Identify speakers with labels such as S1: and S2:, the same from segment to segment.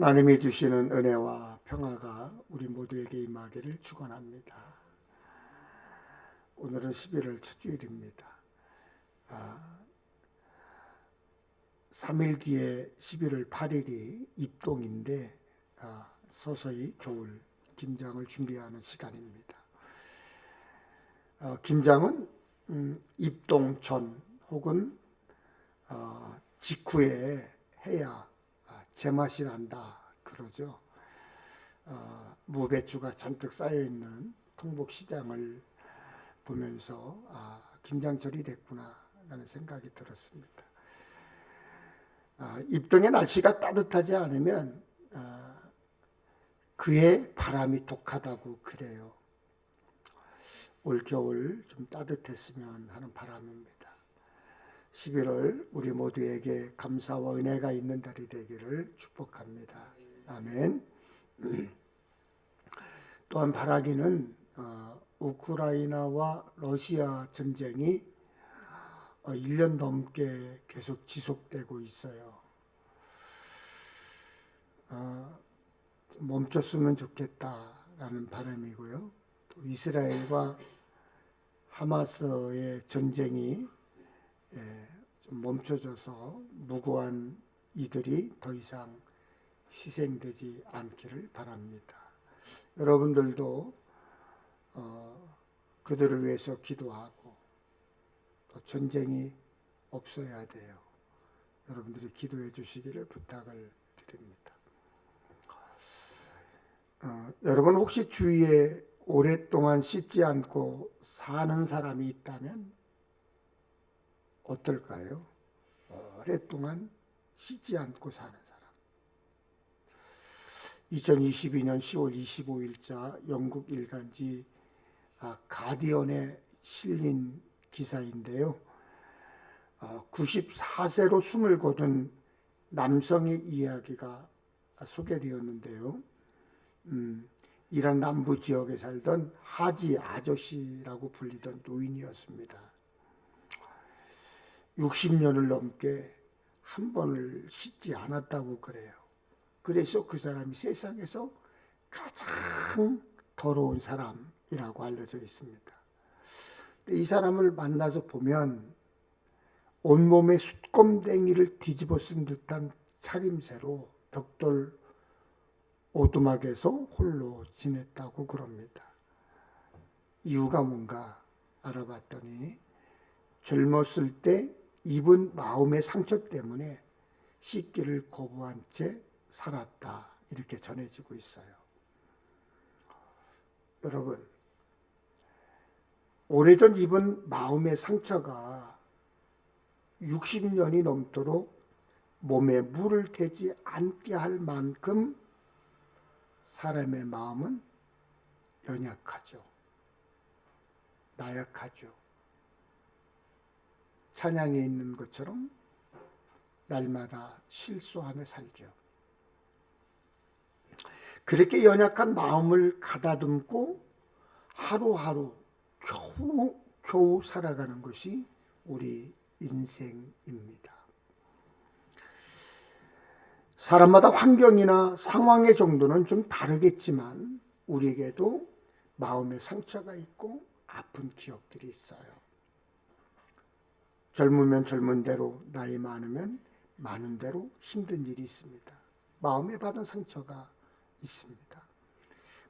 S1: 하나님이 주시는 은혜와 평화가 우리 모두에게 임하기를 축원합니다. 오늘은 11월 첫 주일입니다. 3일 뒤에 11월 8일이 입동인데 서서히 겨울 김장을 준비하는 시간입니다. 김장은 입동 전 혹은 직후에 해야 제맛이 난다 그러죠. 무배추가 잔뜩 쌓여있는 통복시장을 보면서 김장철이 됐구나 라는 생각이 들었습니다. 입동의 날씨가 따뜻하지 않으면 그해 바람이 독하다고 그래요. 올겨울 좀 따뜻했으면 하는 바람입니다. 11월 우리 모두에게 감사와 은혜가 있는 달이 되기를 축복합니다. 아멘. 또한 바라기는 우크라이나와 러시아 전쟁이 1년 넘게 계속 지속되고 있어요. 멈췄으면 좋겠다라는 바람이고요. 또 이스라엘과 하마스의 전쟁이 좀 멈춰져서 무고한 이들이 더 이상 희생되지 않기를 바랍니다. 여러분들도 그들을 위해서 기도하고 또 전쟁이 없어야 돼요. 여러분들이 기도해 주시기를 부탁을 드립니다. 여러분 혹시 주위에 오랫동안 씻지 않고 사는 사람이 있다면 어떨까요? 오랫동안 씻지 않고 사는 사람. 2022년 10월 25일자 영국 일간지 가디언에 실린 기사인데요. 94세로 숨을 거둔 남성의 이야기가 소개되었는데요. 이란 남부 지역에 살던 하지 아저씨라고 불리던 노인이었습니다. 60년을 넘게 한 번을 씻지 않았다고 그래요. 그래서 그 사람이 세상에서 가장 더러운 사람이라고 알려져 있습니다. 이 사람을 만나서 보면 온몸에 숯검댕이를 뒤집어 쓴 듯한 차림새로 벽돌 오두막에서 홀로 지냈다고 그럽니다. 이유가 뭔가 알아봤더니 젊었을 때 입은 마음의 상처 때문에 씻기를 거부한 채 살았다 이렇게 전해지고 있어요. 여러분, 오래전 입은 마음의 상처가 60년이 넘도록 몸에 물을 대지 않게 할 만큼 사람의 마음은 연약하죠. 나약하죠. 찬양에 있는 것처럼 날마다 실수하며 살죠. 그렇게 연약한 마음을 가다듬고 하루하루 겨우 살아가는 것이 우리 인생입니다. 사람마다 환경이나 상황의 정도는 좀 다르겠지만 우리에게도 마음의 상처가 있고 아픈 기억들이 있어요. 젊으면 젊은 대로, 나이 많으면 많은 대로 힘든 일이 있습니다. 마음에 받은 상처가 있습니다.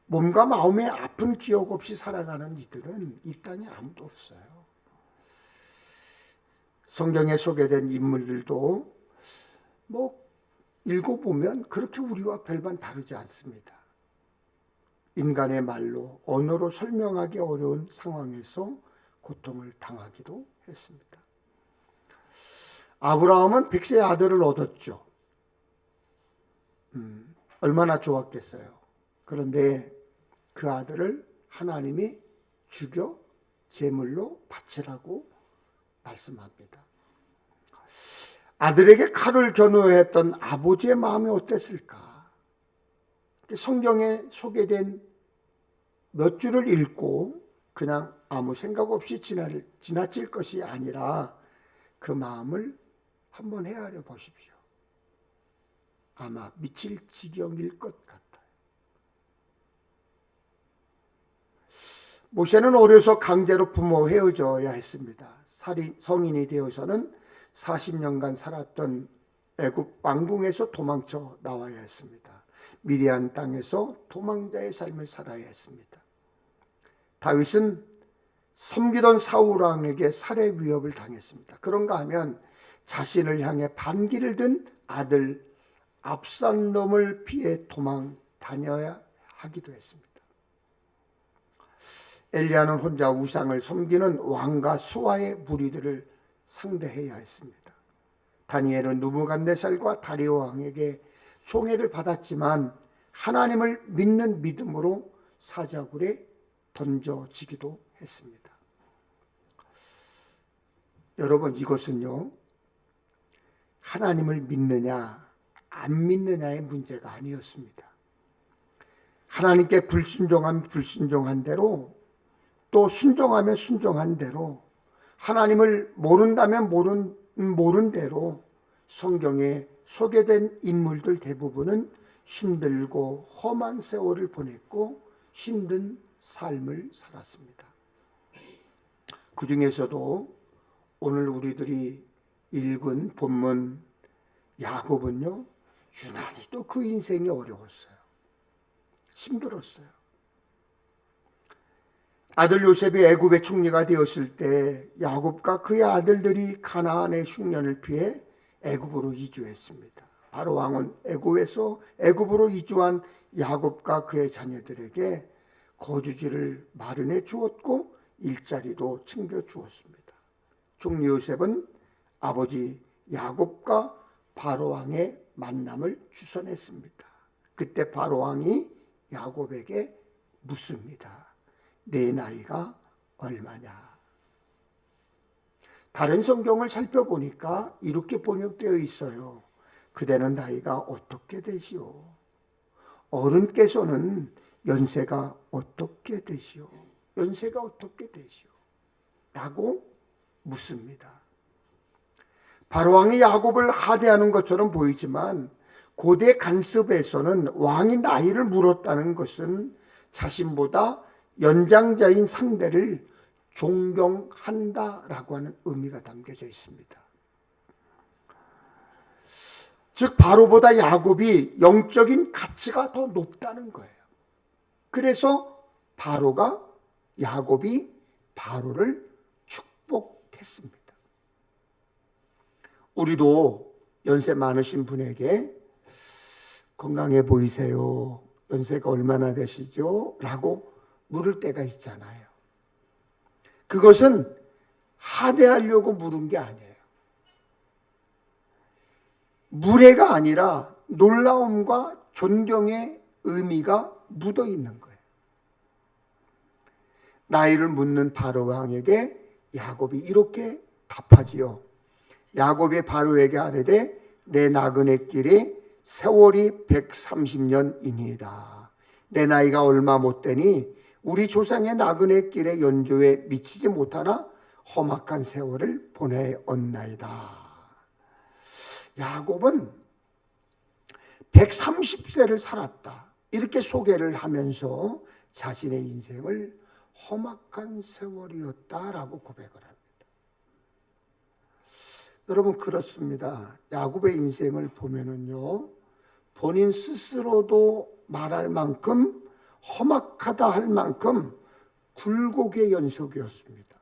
S1: 몸과 마음에 아픈 기억 없이 살아가는 이들은 이 땅에 아무도 없어요. 성경에 소개된 인물들도 읽어보면 그렇게 우리와 별반 다르지 않습니다. 인간의 말로, 언어로 설명하기 어려운 상황에서 고통을 당하기도 했습니다. 아브라함은 100세의 아들을 얻었죠. 얼마나 좋았겠어요. 그런데 그 아들을 하나님이 죽여 제물로 바치라고 말씀합니다. 아들에게 칼을 겨누었던 아버지의 마음이 어땠을까? 성경에 소개된 몇 줄을 읽고 그냥 아무 생각 없이 지나칠 것이 아니라 그 마음을 한번 헤아려 보십시오. 아마 미칠 지경일 것 같아요. 모세는 어려서 강제로 부모와 헤어져야 했습니다. 성인이 되어서는 40년간 살았던 애굽 왕궁에서 도망쳐 나와야 했습니다. 미디안 땅에서 도망자의 삶을 살아야 했습니다. 다윗은 섬기던 사울 왕에게 살해 위협을 당했습니다. 그런가 하면 자신을 향해 반기를 든 아들 압살롬을 피해 도망 다녀야 하기도 했습니다. 엘리야는 혼자 우상을 섬기는 왕과 수하의 무리들을 상대해야 했습니다. 다니엘은 느부갓네살과 다리오 왕에게 총애를 받았지만 하나님을 믿는 믿음으로 사자굴에 던져지기도 했습니다. 여러분, 이것은요, 하나님을 믿느냐 안 믿느냐의 문제가 아니었습니다. 하나님께 불순종하면 불순종한 대로, 또 순종하면 순종한 대로, 하나님을 모른다면 모른 대로 성경에 소개된 인물들 대부분은 힘들고 험한 세월을 보냈고 힘든 삶을 살았습니다. 그 중에서도 오늘 우리들이 읽은 본문 야곱은요, 유난히도 그 인생이 어려웠어요. 힘들었어요. 아들 요셉이 애굽의 총리가 되었을 때 야곱과 그의 아들들이 가나안의 흉년을 피해 애굽으로 이주했습니다. 바로 왕은 애굽으로 이주한 야곱과 그의 자녀들에게 거주지를 마련해 주었고 일자리도 챙겨 주었습니다. 총리 요셉은 아버지 야곱과 바로 왕의 만남을 주선했습니다. 그때 바로 왕이 야곱에게 묻습니다. 내 나이가 얼마냐? 다른 성경을 살펴보니까 이렇게 번역되어 있어요. 그대는 나이가 어떻게 되시오? 어른께서는 연세가 어떻게 되시오? 연세가 어떻게 되시오? 라고 묻습니다. 바로왕이 야곱을 하대하는 것처럼 보이지만 고대 간섭에서는 왕이 나이를 물었다는 것은 자신보다 연장자인 상대를 존경한다라고 하는 의미가 담겨져 있습니다. 즉 바로보다 야곱이 영적인 가치가 더 높다는 거예요. 그래서 야곱이 바로를 축복했습니다. 우리도 연세 많으신 분에게 건강해 보이세요? 연세가 얼마나 되시죠? 라고 물을 때가 있잖아요. 그것은 하대하려고 물은 게 아니에요. 무례가 아니라 놀라움과 존경의 의미가 묻어 있는 거예요. 나이를 묻는 바로 왕에게 야곱이 이렇게 답하지요. 야곱이 바로에게 아뢰되 내 나그네 길이 세월이 130년이니이다. 내 나이가 얼마 못 되니 우리 조상의 나그네 길의 연조에 미치지 못하나 험악한 세월을 보내었나이다. 야곱은 130세를 살았다. 이렇게 소개를 하면서 자신의 인생을 험악한 세월이었다라고 고백을 합니다. 여러분, 그렇습니다. 야곱의 인생을 보면은요, 본인 스스로도 말할 만큼 험악하다 할 만큼 굴곡의 연속이었습니다.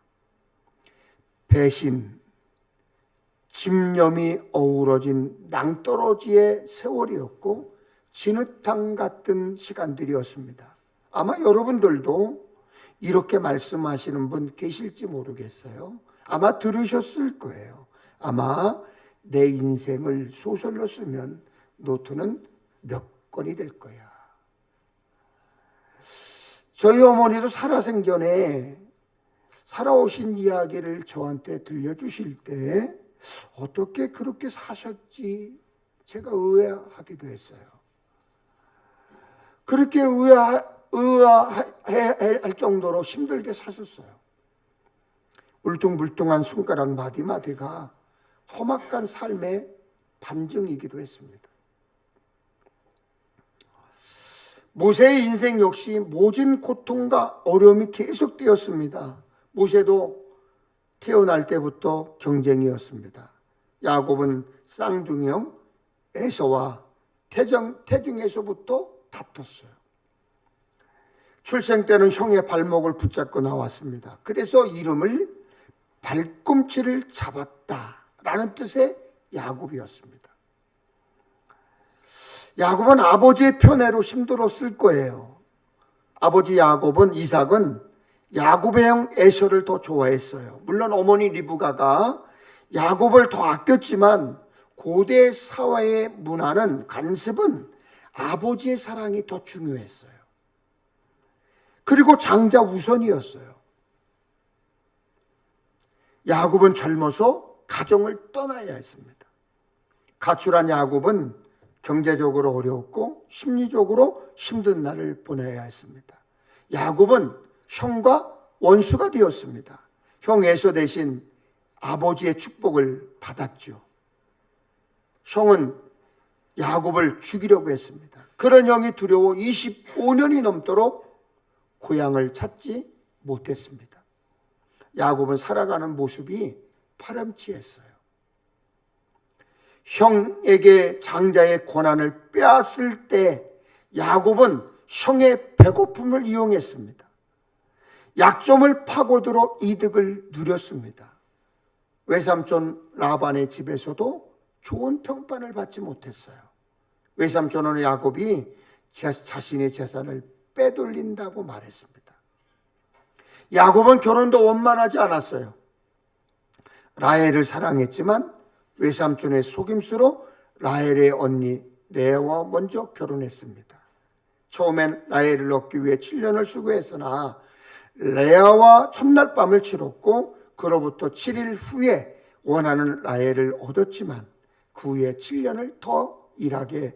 S1: 배신, 집념이 어우러진 낭떠러지의 세월이었고 진흙탕 같은 시간들이었습니다. 아마 여러분들도 이렇게 말씀하시는 분 계실지 모르겠어요. 아마 들으셨을 거예요. 아마 내 인생을 소설로 쓰면 노트는 몇 권이 될 거야. 저희 어머니도 살아생전에 살아오신 이야기를 저한테 들려주실 때 어떻게 그렇게 사셨지 제가 의아하기도 했어요. 그렇게 의아할 정도로 힘들게 사셨어요. 울퉁불퉁한 손가락 마디마디가 험악한 삶의 반증이기도 했습니다. 모세의 인생 역시 모진 고통과 어려움이 계속되었습니다. 모세도 태어날 때부터 경쟁이었습니다. 야곱은 쌍둥이형 에서와 태중 에서부터 다퉜어요. 출생 때는 형의 발목을 붙잡고 나왔습니다. 그래서 이름을 발꿈치를 잡았다라는 뜻의 야곱이었습니다. 야곱은 아버지의 편애로 힘들었을 거예요. 아버지 이삭은 야곱의 형 에서를 더 좋아했어요. 물론 어머니 리브가가 야곱을 더 아꼈지만 고대 사회의 문화는 관습은 아버지의 사랑이 더 중요했어요. 그리고 장자 우선이었어요. 야곱은 젊어서 가정을 떠나야 했습니다. 가출한 야곱은 경제적으로 어려웠고 심리적으로 힘든 날을 보내야 했습니다. 야곱은 형과 원수가 되었습니다. 형 에서 대신 아버지의 축복을 받았죠. 형은 야곱을 죽이려고 했습니다. 그런 형이 두려워 25년이 넘도록 고향을 찾지 못했습니다. 야곱은 살아가는 모습이 파렴치했어요. 형에게 장자의 권한을 빼앗을 때 야곱은 형의 배고픔을 이용했습니다. 약점을 파고들어 이득을 누렸습니다. 외삼촌 라반의 집에서도 좋은 평판을 받지 못했어요. 외삼촌은 야곱이 자신의 재산을 빼돌린다고 말했습니다. 야곱은 결혼도 원만하지 않았어요. 라헬을 사랑했지만 외삼촌의 속임수로 라헬의 언니 레아와 먼저 결혼했습니다. 처음엔 라헬을 얻기 위해 7년을 수고했으나 레아와 첫날 밤을 치렀고 그로부터 7일 후에 원하는 라헬을 얻었지만 그 후에 7년을 더 일하게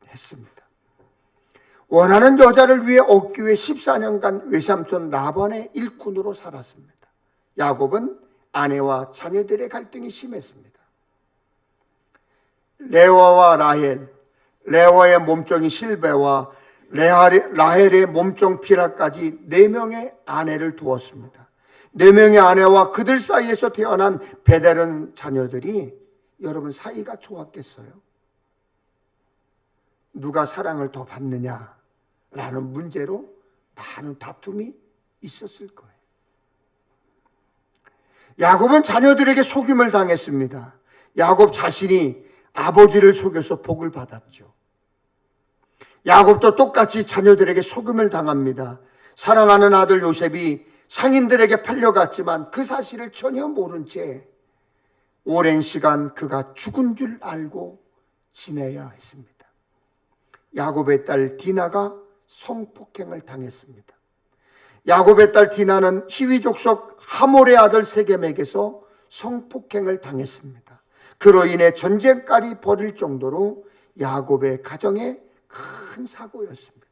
S1: 했습니다. 원하는 여자를 위해 얻기 위해 14년간 외삼촌 라반의 일꾼으로 살았습니다. 야곱은 아내와 자녀들의 갈등이 심했습니다. 레아와 라헬, 레아의 몸종이 실베와 라헬의 몸종 비라까지 4명의 아내를 두었습니다. 4명의 아내와 그들 사이에서 태어난 베데른 자녀들이 여러분 사이가 좋았겠어요? 누가 사랑을 더 받느냐라는 문제로 많은 다툼이 있었을 거예요. 야곱은 자녀들에게 속임을 당했습니다. 야곱 자신이 아버지를 속여서 복을 받았죠. 야곱도 똑같이 자녀들에게 속임을 당합니다. 사랑하는 아들 요셉이 상인들에게 팔려갔지만 그 사실을 전혀 모른 채 오랜 시간 그가 죽은 줄 알고 지내야 했습니다. 야곱의 딸 디나가 성폭행을 당했습니다. 야곱의 딸 디나는 히위 족속 하몰의 아들 세겜에게서 성폭행을 당했습니다. 그로 인해 전쟁까지 벌일 정도로 야곱의 가정에 큰 사고였습니다.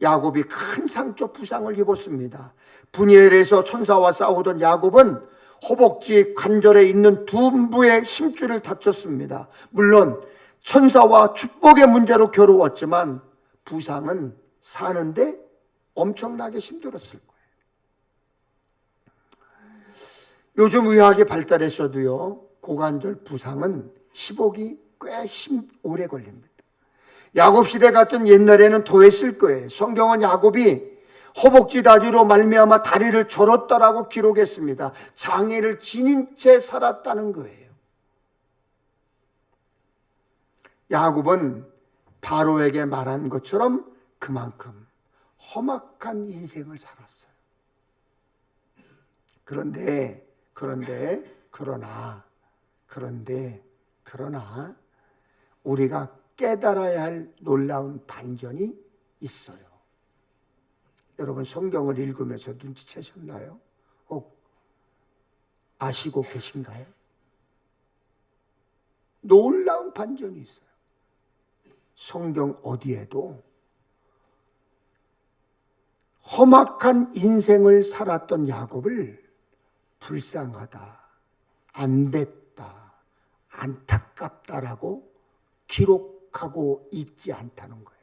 S1: 야곱이 큰 상처 부상을 입었습니다. 분이엘에서 천사와 싸우던 야곱은 허벅지 관절에 있는 둔부의 심줄을 다쳤습니다. 물론 천사와 축복의 문제로 괴로웠지만 부상은 사는데 엄청나게 힘들었을 거예요. 요즘 의학이 발달했어도요, 고관절 부상은 회복이 꽤 오래 걸립니다. 야곱 시대 같은 옛날에는 더했을 거예요. 성경은 야곱이 허벅지 다리로 말미암아 다리를 절었다라고 기록했습니다. 장애를 지닌 채 살았다는 거예요. 야곱은 바로에게 말한 것처럼 그만큼 험악한 인생을 살았어요. 그러나 우리가 깨달아야 할 놀라운 반전이 있어요. 여러분 성경을 읽으면서 눈치채셨나요? 혹 아시고 계신가요? 놀라운 반전이 있어요. 성경 어디에도 험악한 인생을 살았던 야곱을 불쌍하다, 안 됐다, 안타깝다라고 기록하고 있지 않다는 거예요.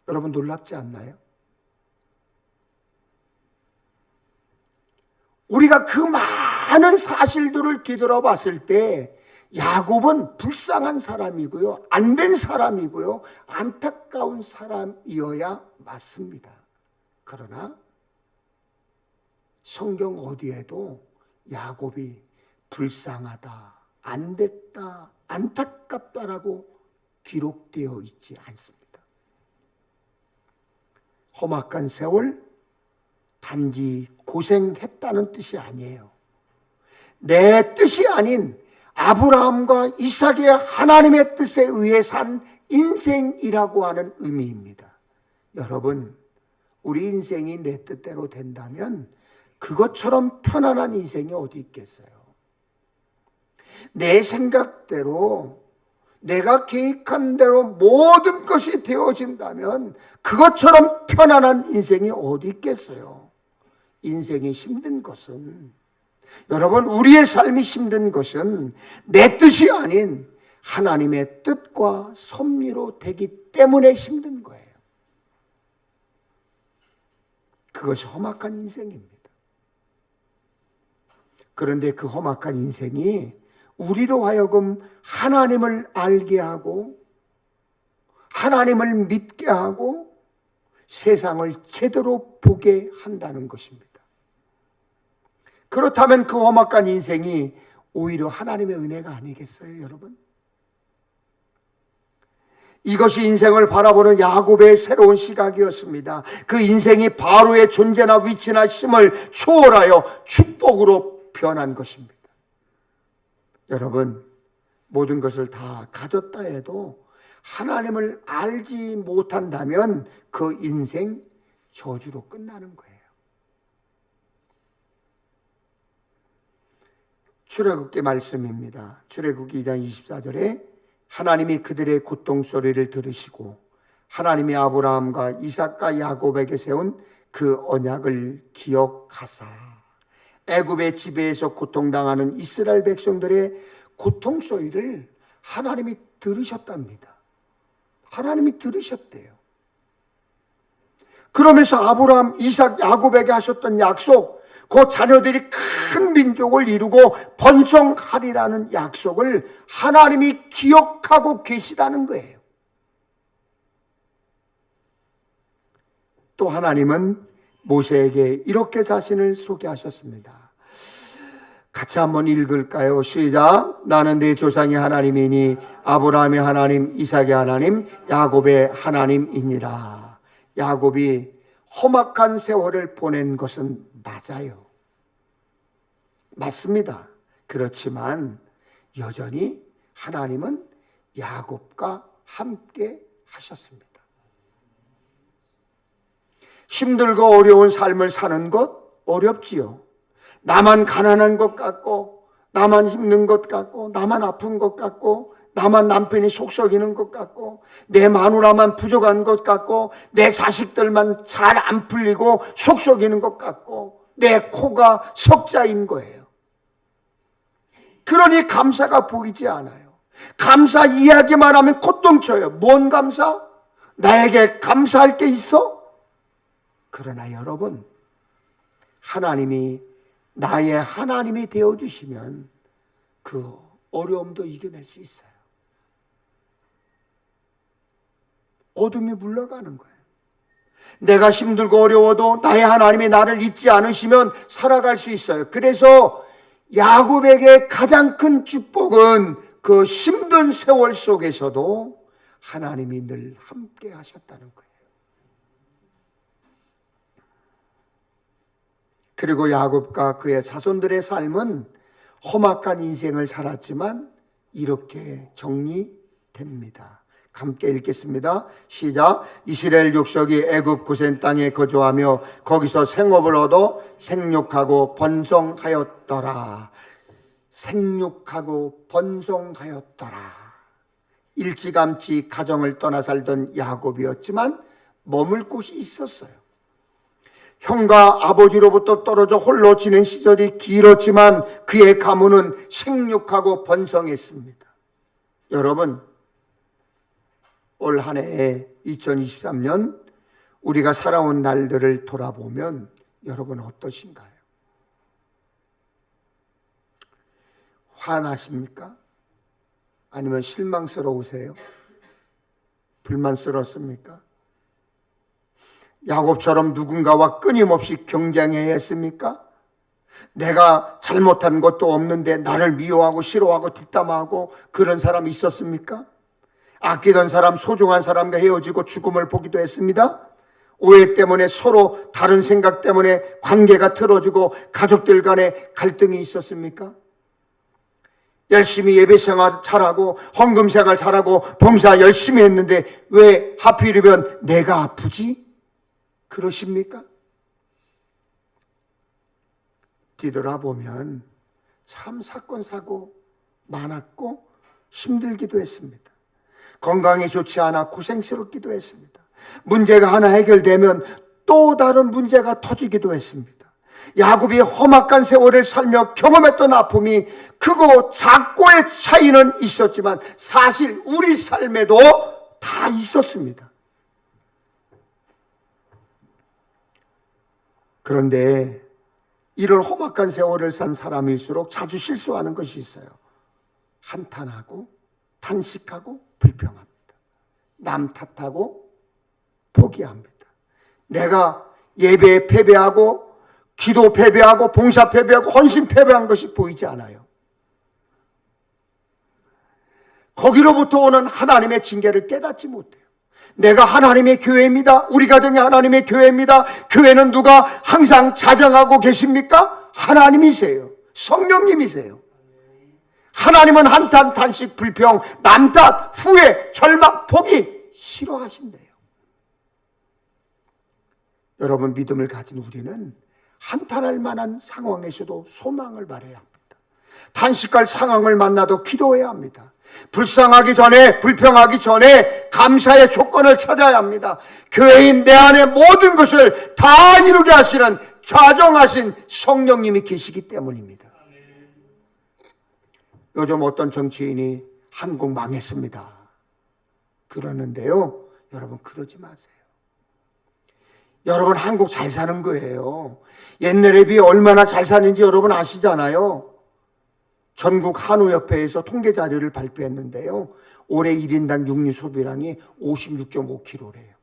S1: 여러분 놀랍지 않나요? 우리가 그 많은 사실들을 뒤돌아봤을 때 야곱은 불쌍한 사람이고요, 안 된 사람이고요, 안타까운 사람이어야 맞습니다. 그러나 성경 어디에도 야곱이 불쌍하다, 안 됐다, 안타깝다라고 기록되어 있지 않습니다. 험악한 세월, 단지 고생했다는 뜻이 아니에요. 내 뜻이 아닌 아브라함과 이삭의 하나님의 뜻에 의해 산 인생이라고 하는 의미입니다. 여러분, 우리 인생이 내 뜻대로 된다면 그것처럼 편안한 인생이 어디 있겠어요? 내 생각대로, 내가 계획한 대로 모든 것이 되어진다면 그것처럼 편안한 인생이 어디 있겠어요? 인생이 힘든 것은, 여러분, 우리의 삶이 힘든 것은 내 뜻이 아닌 하나님의 뜻과 섭리로 되기 때문에 힘든 거예요. 그것이 험악한 인생입니다. 그런데 그 험악한 인생이 우리로 하여금 하나님을 알게 하고 하나님을 믿게 하고 세상을 제대로 보게 한다는 것입니다. 그렇다면 그 험악한 인생이 오히려 하나님의 은혜가 아니겠어요, 여러분? 이것이 인생을 바라보는 야곱의 새로운 시각이었습니다. 그 인생이 바로의 존재나 위치나 힘을 초월하여 축복으로 변한 것입니다. 여러분, 모든 것을 다 가졌다 해도 하나님을 알지 못한다면 그 인생 저주로 끝나는 거예요. 출애굽기 말씀입니다. 출애굽기 2장 24절에 하나님이 그들의 고통 소리를 들으시고 하나님이 아브라함과 이삭과 야곱에게 세운 그 언약을 기억하사 애굽의 지배에서 고통당하는 이스라엘 백성들의 고통 소리를 하나님이 들으셨답니다. 하나님이 들으셨대요. 그러면서 아브라함, 이삭, 야곱에게 하셨던 약속, 그 자녀들이 큰 민족을 이루고 번성하리라는 약속을 하나님이 기억하고 계시다는 거예요. 또 하나님은 모세에게 이렇게 자신을 소개하셨습니다. 같이 한번 읽을까요? 시작. 나는 네 조상의 하나님이니 아브라함의 하나님, 이삭의 하나님, 야곱의 하나님이니라. 야곱이 험악한 세월을 보낸 것은 맞아요. 맞습니다. 그렇지만 여전히 하나님은 야곱과 함께 하셨습니다. 힘들고 어려운 삶을 사는 것 어렵지요. 나만 가난한 것 같고, 나만 힘든 것 같고, 나만 아픈 것 같고, 나만 남편이 속썩이는 것 같고, 내 마누라만 부족한 것 같고, 내 자식들만 잘 안 풀리고 속썩이는 것 같고, 내 코가 석자인 거예요. 그러니 감사가 보이지 않아요. 감사 이야기만 하면 콧등쳐요. 뭔 감사? 나에게 감사할 게 있어? 그러나 여러분, 하나님이 나의 하나님이 되어주시면 그 어려움도 이겨낼 수 있어요. 어둠이 물러가는 거예요. 내가 힘들고 어려워도 나의 하나님이 나를 잊지 않으시면 살아갈 수 있어요. 그래서 야곱에게 가장 큰 축복은 그 힘든 세월 속에서도 하나님이 늘 함께 하셨다는 거예요. 그리고 야곱과 그의 자손들의 삶은 험악한 인생을 살았지만 이렇게 정리됩니다. 함께 읽겠습니다. 시작. 이스라엘 족속이 애굽 고센 땅에 거주하며 거기서 생업을 얻어 생육하고 번성하였더라. 생육하고 번성하였더라. 일찌감치 가정을 떠나 살던 야곱이었지만 머물 곳이 있었어요. 형과 아버지로부터 떨어져 홀로 지낸 시절이 길었지만 그의 가문은 생육하고 번성했습니다. 여러분, 올 한 해 2023년 우리가 살아온 날들을 돌아보면 여러분 어떠신가요? 화나십니까? 아니면 실망스러우세요? 불만스럽습니까? 야곱처럼 누군가와 끊임없이 경쟁해야 했습니까? 내가 잘못한 것도 없는데 나를 미워하고 싫어하고 뒷담화하고 그런 사람이 있었습니까? 아끼던 사람, 소중한 사람과 헤어지고 죽음을 보기도 했습니다. 오해 때문에 서로 다른 생각 때문에 관계가 틀어지고 가족들 간에 갈등이 있었습니까? 열심히 예배 생활 잘하고 헌금 생활 잘하고 봉사 열심히 했는데 왜 하필이면 내가 아프지? 그러십니까? 뒤돌아보면 참 사건 사고 많았고 힘들기도 했습니다. 건강이 좋지 않아 고생스럽기도 했습니다. 문제가 하나 해결되면 또 다른 문제가 터지기도 했습니다. 야곱이 험악한 세월을 살며 경험했던 아픔이 크고 작고의 차이는 있었지만 사실 우리 삶에도 다 있었습니다. 그런데 이런 험악한 세월을 산 사람일수록 자주 실수하는 것이 있어요. 한탄하고 탄식하고 불평합니다. 남 탓하고 포기합니다. 내가 예배에 패배하고 기도 패배하고 봉사 패배하고 헌신 패배한 것이 보이지 않아요. 거기로부터 오는 하나님의 징계를 깨닫지 못해요. 내가 하나님의 교회입니다. 우리 가정이 하나님의 교회입니다. 교회는 누가 항상 자정하고 계십니까? 하나님이세요. 성령님이세요. 하나님은 한탄, 탄식, 불평, 남탓, 후회, 절망, 포기 싫어하신대요. 여러분, 믿음을 가진 우리는 한탄할 만한 상황에서도 소망을 바라야 합니다. 탄식할 상황을 만나도 기도해야 합니다. 불쌍하기 전에, 불평하기 전에 감사의 조건을 찾아야 합니다. 교회인 내 안에 모든 것을 다 이루게 하시는 좌정하신 성령님이 계시기 때문입니다. 요즘 어떤 정치인이 한국 망했습니다 그러는데요, 여러분 그러지 마세요. 여러분 한국 잘 사는 거예요. 옛날에 비해 얼마나 잘 사는지 여러분 아시잖아요. 전국 한우협회에서 통계 자료를 발표했는데요, 올해 1인당 육류 소비량이 56.5kg래요.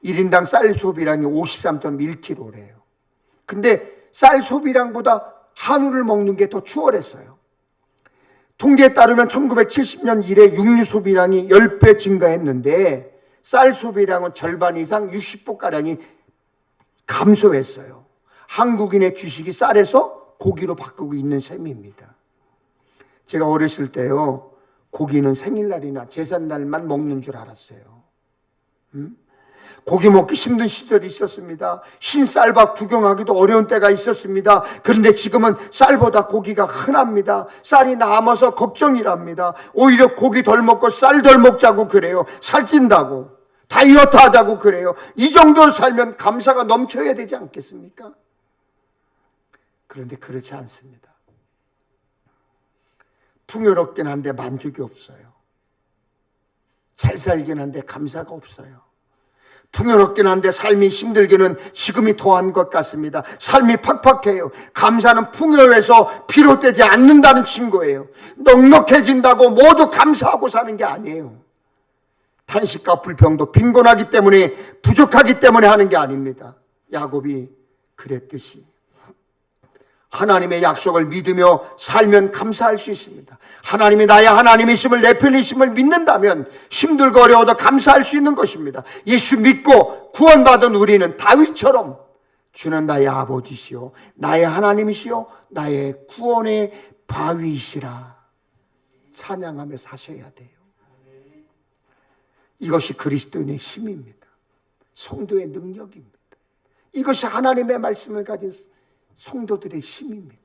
S1: 1인당 쌀 소비량이 53.1kg래요. 근데 쌀 소비량보다 한우를 먹는 게 더 추월했어요. 통계에 따르면 1970년 이래 육류 소비량이 10배 증가했는데 쌀 소비량은 절반 이상 60%가량이 감소했어요. 한국인의 주식이 쌀에서 고기로 바꾸고 있는 셈입니다. 제가 어렸을 때요, 고기는 생일날이나 제삿날만 먹는 줄 알았어요. 고기 먹기 힘든 시절이 있었습니다. 흰쌀밥 구경하기도 어려운 때가 있었습니다. 그런데 지금은 쌀보다 고기가 흔합니다. 쌀이 남아서 걱정이랍니다. 오히려 고기 덜 먹고 쌀 덜 먹자고 그래요. 살찐다고, 다이어트 하자고 그래요. 이 정도로 살면 감사가 넘쳐야 되지 않겠습니까? 그런데 그렇지 않습니다. 풍요롭긴 한데 만족이 없어요. 잘 살긴 한데 감사가 없어요. 풍요롭긴 한데 삶이 힘들기는 지금이 더한 것 같습니다. 삶이 팍팍해요. 감사는 풍요에서 비롯되지 않는다는 증거예요. 넉넉해진다고 모두 감사하고 사는 게 아니에요. 탄식과 불평도 빈곤하기 때문에, 부족하기 때문에 하는 게 아닙니다. 야곱이 그랬듯이 하나님의 약속을 믿으며 살면 감사할 수 있습니다. 하나님이 나의 하나님이심을, 내 편이심을 믿는다면 힘들고 어려워도 감사할 수 있는 것입니다. 예수 믿고 구원받은 우리는 다윗처럼 주는 나의 아버지시요 나의 하나님이시요 나의 구원의 바위이시라 찬양하며 사셔야 돼요. 이것이 그리스도인의 힘입니다. 성도의 능력입니다. 이것이 하나님의 말씀을 가진 성도들의 힘입니다.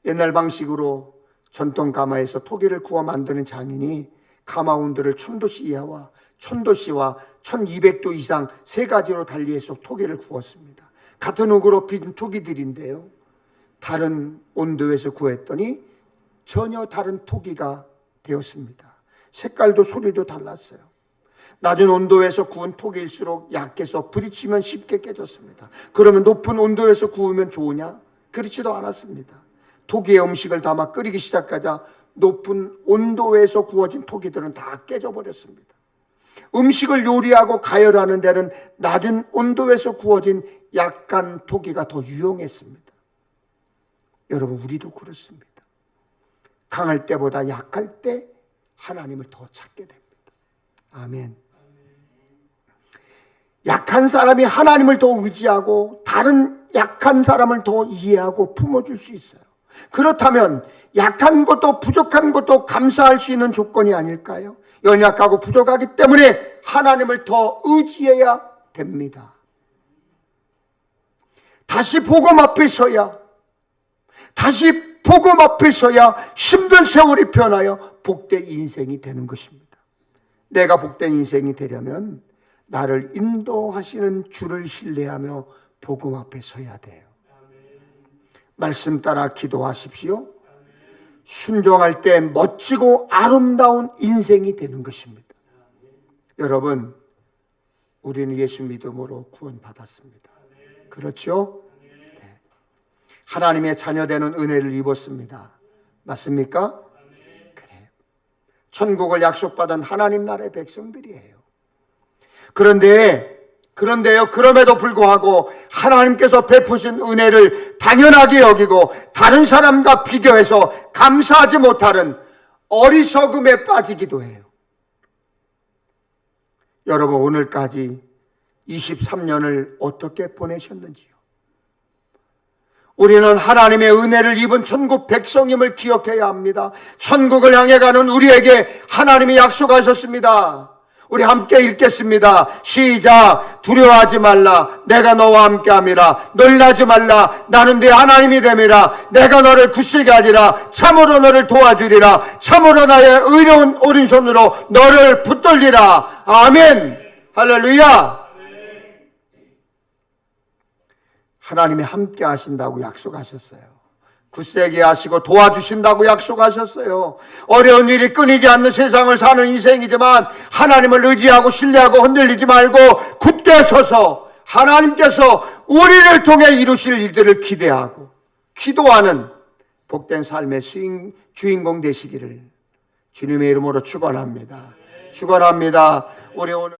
S1: 옛날 방식으로 전통 가마에서 토기를 구워 만드는 장인이 가마 온도를 1000도 이하와 1000도 1200도 이상 세 가지로 달리해서 토기를 구웠습니다. 같은 흙으로 빚은 토기들인데요, 다른 온도에서 구했더니 전혀 다른 토기가 되었습니다. 색깔도 소리도 달랐어요. 낮은 온도에서 구운 톡일수록 약해서 부딪히면 쉽게 깨졌습니다. 그러면 높은 온도에서 구우면 좋으냐? 그렇지도 않았습니다. 톡에 음식을 담아 끓이기 시작하자 높은 온도에서 구워진 톡이들은 다 깨져버렸습니다. 음식을 요리하고 가열하는 데는 낮은 온도에서 구워진 약한 토기가 더 유용했습니다. 여러분, 우리도 그렇습니다. 강할 때보다 약할 때 하나님을 더 찾게 됩니다. 아멘. 약한 사람이 하나님을 더 의지하고 다른 약한 사람을 더 이해하고 품어줄 수 있어요. 그렇다면 약한 것도 부족한 것도 감사할 수 있는 조건이 아닐까요? 연약하고 부족하기 때문에 하나님을 더 의지해야 됩니다. 다시 복음 앞에 서야 힘든 세월이 변하여 복된 인생이 되는 것입니다. 내가 복된 인생이 되려면 나를 인도하시는 주를 신뢰하며 복음 앞에 서야 돼요. 말씀 따라 기도하십시오. 순종할 때 멋지고 아름다운 인생이 되는 것입니다. 여러분, 우리는 예수 믿음으로 구원받았습니다. 그렇죠? 네. 하나님의 자녀되는 은혜를 입었습니다. 맞습니까? 그래요. 천국을 약속받은 하나님 나라의 백성들이에요. 그런데요, 그럼에도 불구하고 하나님께서 베푸신 은혜를 당연하게 여기고 다른 사람과 비교해서 감사하지 못하는 어리석음에 빠지기도 해요. 여러분, 오늘까지 23년을 어떻게 보내셨는지요? 우리는 하나님의 은혜를 입은 천국 백성임을 기억해야 합니다. 천국을 향해 가는 우리에게 하나님이 약속하셨습니다. 우리 함께 읽겠습니다. 시작. 두려워하지 말라. 내가 너와 함께함이라. 놀라지 말라. 나는 네 하나님이 됨이라. 내가 너를 굳세게 하리라. 참으로 너를 도와주리라. 참으로 나의 의로운 오른손으로 너를 붙들리라. 아멘. 할렐루야. 하나님이 함께 하신다고 약속하셨어요. 굳세게 하시고 도와주신다고 약속하셨어요. 어려운 일이 끊이지 않는 세상을 사는 인생이지만 하나님을 의지하고 신뢰하고 흔들리지 말고 굳게 서서 하나님께서 우리를 통해 이루실 일들을 기대하고 기도하는 복된 삶의 주인공 되시기를 주님의 이름으로 축원합니다. 축원합니다. 우리 오늘